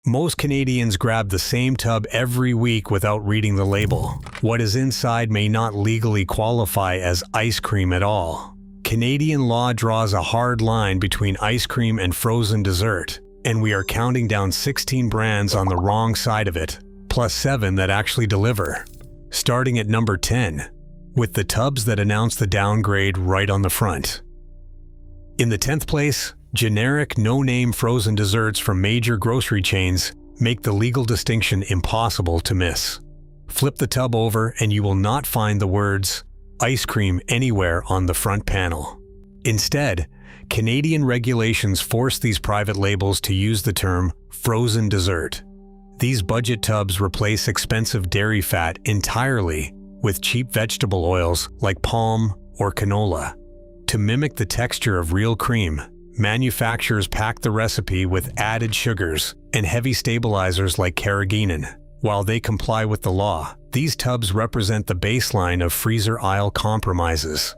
Most Canadians grab the same tub every week without reading the label. What is inside may not legally qualify as ice cream at all. Canadian law draws a hard line between ice cream and frozen dessert, and we are counting down 16 brands on the wrong side of it, plus 7 that actually deliver. Starting at number 10, with the tubs that announce the downgrade right on the front. In the 10th place, generic no-name frozen desserts from major grocery chains make the legal distinction impossible to miss. Flip the tub over and you will not find the words ice cream anywhere on the front panel. Instead, Canadian regulations force these private labels to use the term frozen dessert. These budget tubs replace expensive dairy fat entirely with cheap vegetable oils like palm or canola. To mimic the texture of real cream, manufacturers pack the recipe with added sugars and heavy stabilizers like carrageenan. While they comply with the law, these tubs represent the baseline of freezer aisle compromises.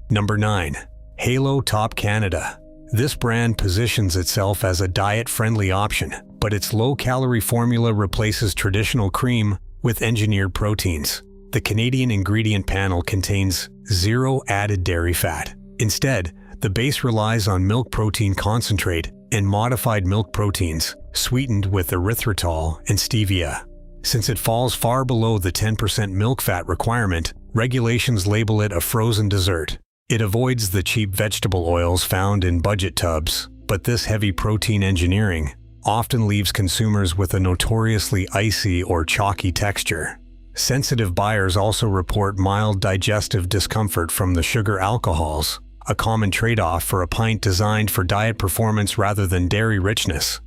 Number 9. Halo Top Canada. This brand positions itself as a diet-friendly option, but its low-calorie formula replaces traditional cream with engineered proteins. The Canadian ingredient panel contains 0 added dairy fat. Instead, the base relies on milk protein concentrate and modified milk proteins, sweetened with erythritol and stevia. Since it falls far below the 10% milk fat requirement, regulations label it a frozen dessert. It avoids the cheap vegetable oils found in budget tubs, but this heavy protein engineering often leaves consumers with a notoriously icy or chalky texture. Sensitive buyers also report mild digestive discomfort from the sugar alcohols, a common trade-off for a pint designed for diet performance rather than dairy richness.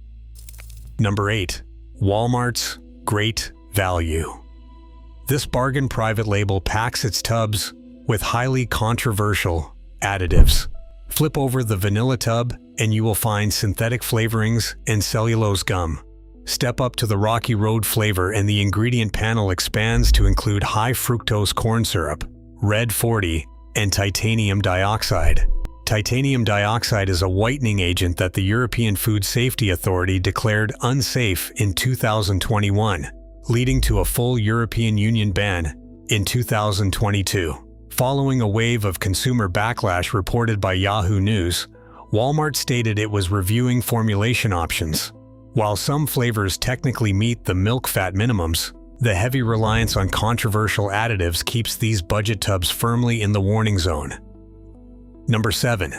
Number 8. Walmart's Great Value. This bargain private label packs its tubs with highly controversial additives. Flip over the vanilla tub and you will find synthetic flavorings and cellulose gum. Step up to the Rocky Road flavor and the ingredient panel expands to include high fructose corn syrup, Red 40, and titanium dioxide. Titanium dioxide is a whitening agent that the European Food Safety Authority declared unsafe in 2021, leading to a full European Union ban in 2022. Following a wave of consumer backlash reported by Yahoo News, Walmart stated it was reviewing formulation options. While some flavors technically meet the milk fat minimums, the heavy reliance on controversial additives keeps these budget tubs firmly in the warning zone. Number 7.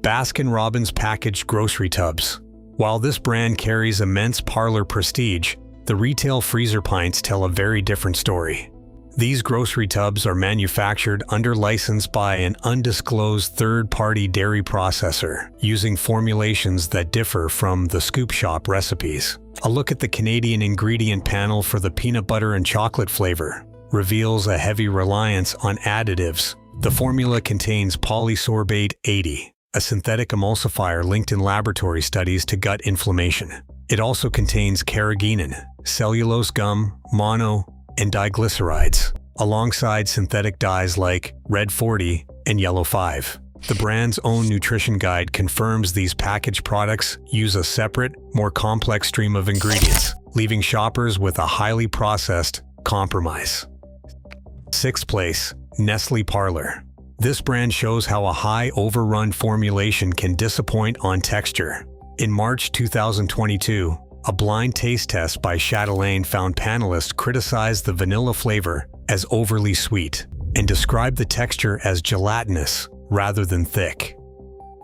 Baskin-Robbins Packaged Grocery Tubs. While this brand carries immense parlor prestige, the retail freezer pints tell a very different story. These grocery tubs are manufactured under license by an undisclosed third-party dairy processor, using formulations that differ from the Scoop Shop recipes. A look at the Canadian ingredient panel for the peanut butter and chocolate flavor reveals a heavy reliance on additives. The formula contains polysorbate 80, a synthetic emulsifier linked in laboratory studies to gut inflammation. It also contains carrageenan, cellulose gum, mono, and diglycerides, alongside synthetic dyes like Red 40 and Yellow 5. The brand's own nutrition guide confirms these packaged products use a separate, more complex stream of ingredients, leaving shoppers with a highly processed compromise. 6th place, Nestlé Parlor. This brand shows how a high overrun formulation can disappoint on texture. In March 2022, a blind taste test by Chatelaine found panelists criticized the vanilla flavor as overly sweet and described the texture as gelatinous rather than thick.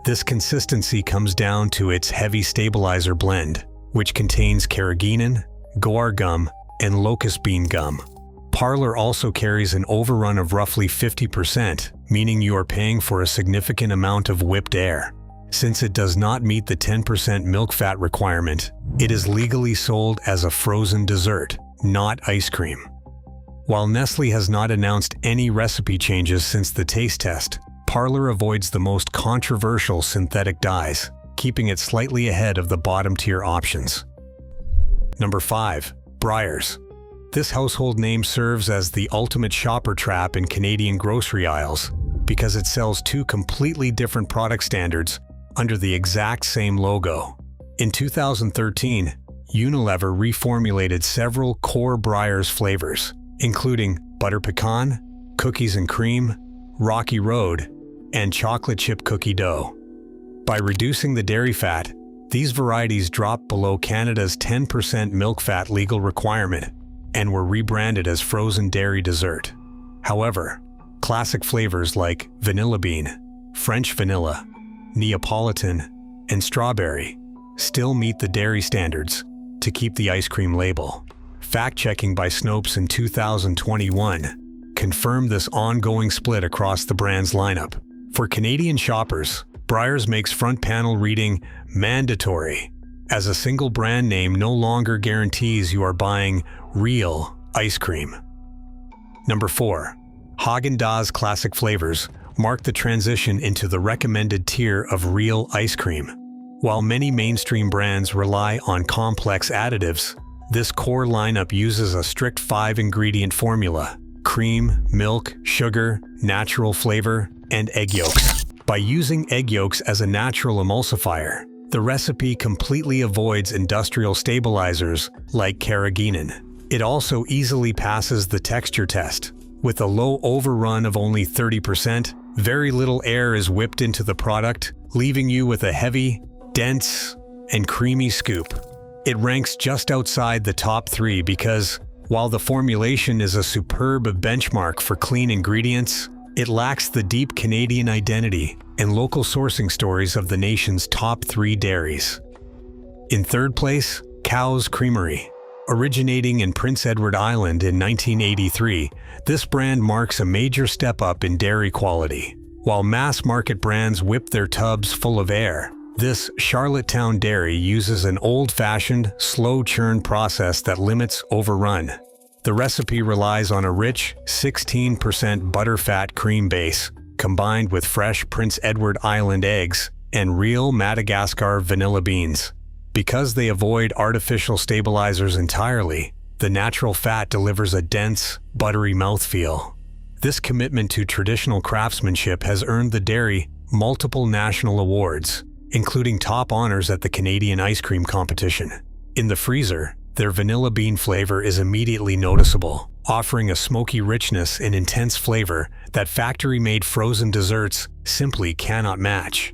This consistency comes down to its heavy stabilizer blend, which contains carrageenan, guar gum, and locust bean gum. Parlor also carries an overrun of roughly 50%, meaning you are paying for a significant amount of whipped air. Since it does not meet the 10% milk fat requirement, it is legally sold as a frozen dessert, not ice cream. While Nestlé has not announced any recipe changes since the taste test, Parlor avoids the most controversial synthetic dyes, keeping it slightly ahead of the bottom-tier options. Number 5. Breyers. This household name serves as the ultimate shopper trap in Canadian grocery aisles because it sells two completely different product standards under the exact same logo. In 2013, Unilever reformulated several core Breyers flavors, including butter pecan, cookies and cream, Rocky Road, and chocolate chip cookie dough. By reducing the dairy fat, these varieties dropped below Canada's 10% milk fat legal requirement and were rebranded as frozen dairy dessert. However, classic flavors like vanilla bean, French vanilla, Neapolitan, and strawberry still meet the dairy standards to keep the ice cream label. Fact-checking by Snopes in 2021 confirmed this ongoing split across the brand's lineup. For Canadian shoppers, Breyers makes front panel reading mandatory, as a single brand name no longer guarantees you are buying real ice cream. Number 4. Häagen-Dazs classic flavors mark the transition into the recommended tier of real ice cream. While many mainstream brands rely on complex additives, this core lineup uses a strict 5-ingredient formula: cream, milk, sugar, natural flavor, and egg yolks. By using egg yolks as a natural emulsifier, the recipe completely avoids industrial stabilizers like carrageenan. It also easily passes the texture test. With a low overrun of only 30%, very little air is whipped into the product, leaving you with a heavy, dense, and creamy scoop. It ranks just outside the top 3 because, while the formulation is a superb benchmark for clean ingredients, it lacks the deep Canadian identity and local sourcing stories of the nation's top 3 dairies. In third place, Cow's Creamery. Originating in Prince Edward Island in 1983, this brand marks a major step up in dairy quality. While mass-market brands whip their tubs full of air, this Charlottetown dairy uses an old-fashioned, slow-churn process that limits overrun. The recipe relies on a rich, 16% butterfat cream base, combined with fresh Prince Edward Island eggs and real Madagascar vanilla beans. Because they avoid artificial stabilizers entirely, the natural fat delivers a dense, buttery mouthfeel. This commitment to traditional craftsmanship has earned the dairy multiple national awards, including top honors at the Canadian Ice Cream Competition. In the freezer, their vanilla bean flavor is immediately noticeable, offering a smoky richness and intense flavor that factory-made frozen desserts simply cannot match.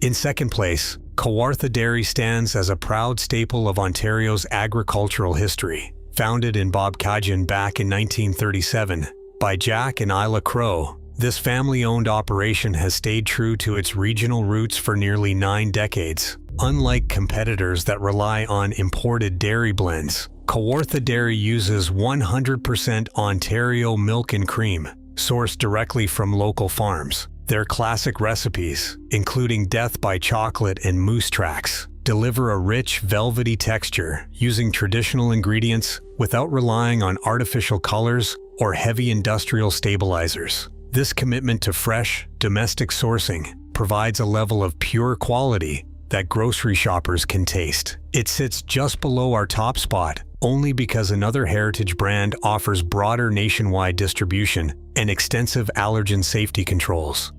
In second place, Kawartha Dairy stands as a proud staple of Ontario's agricultural history. Founded in Bobcaygeon back in 1937 by Jack and Isla Crow, this family-owned operation has stayed true to its regional roots for nearly 9 decades. Unlike competitors that rely on imported dairy blends, Kawartha Dairy uses 100% Ontario milk and cream, sourced directly from local farms. Their classic recipes, including Death by Chocolate and Moose Tracks, deliver a rich, velvety texture using traditional ingredients without relying on artificial colors or heavy industrial stabilizers. This commitment to fresh, domestic sourcing provides a level of pure quality that grocery shoppers can taste. It sits just below our top spot, only because another heritage brand offers broader nationwide distribution and extensive allergen safety controls.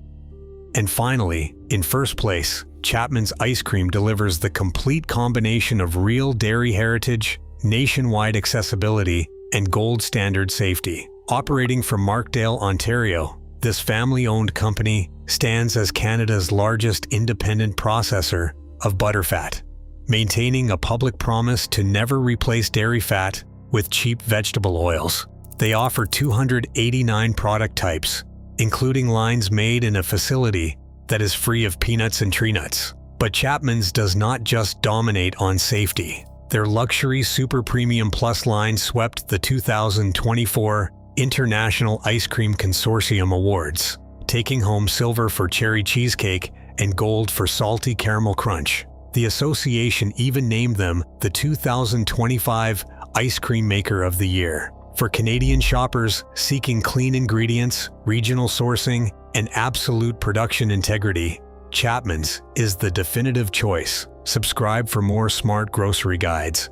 And finally, in first place, Chapman's Ice Cream delivers the complete combination of real dairy heritage, nationwide accessibility, and gold standard safety. Operating from Markdale, Ontario, this family-owned company stands as Canada's largest independent processor of butterfat, maintaining a public promise to never replace dairy fat with cheap vegetable oils. They offer 289 product types, including lines made in a facility that is free of peanuts and tree nuts. But Chapman's does not just dominate on safety. Their luxury Super Premium Plus line swept the 2024 International Ice Cream Consortium Awards, taking home silver for cherry cheesecake and gold for salty caramel crunch. The association even named them the 2025 Ice Cream Maker of the Year. For Canadian shoppers seeking clean ingredients, regional sourcing, and absolute production integrity, Chapman's is the definitive choice. Subscribe for more smart grocery guides.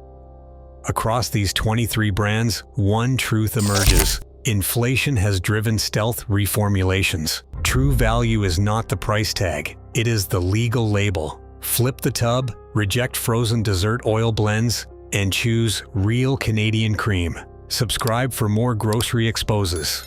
Across these 23 brands, one truth emerges. Inflation has driven stealth reformulations. True value is not the price tag, it is the legal label. Flip the tub, reject frozen dessert oil blends, and choose real Canadian cream. Subscribe for more grocery exposes.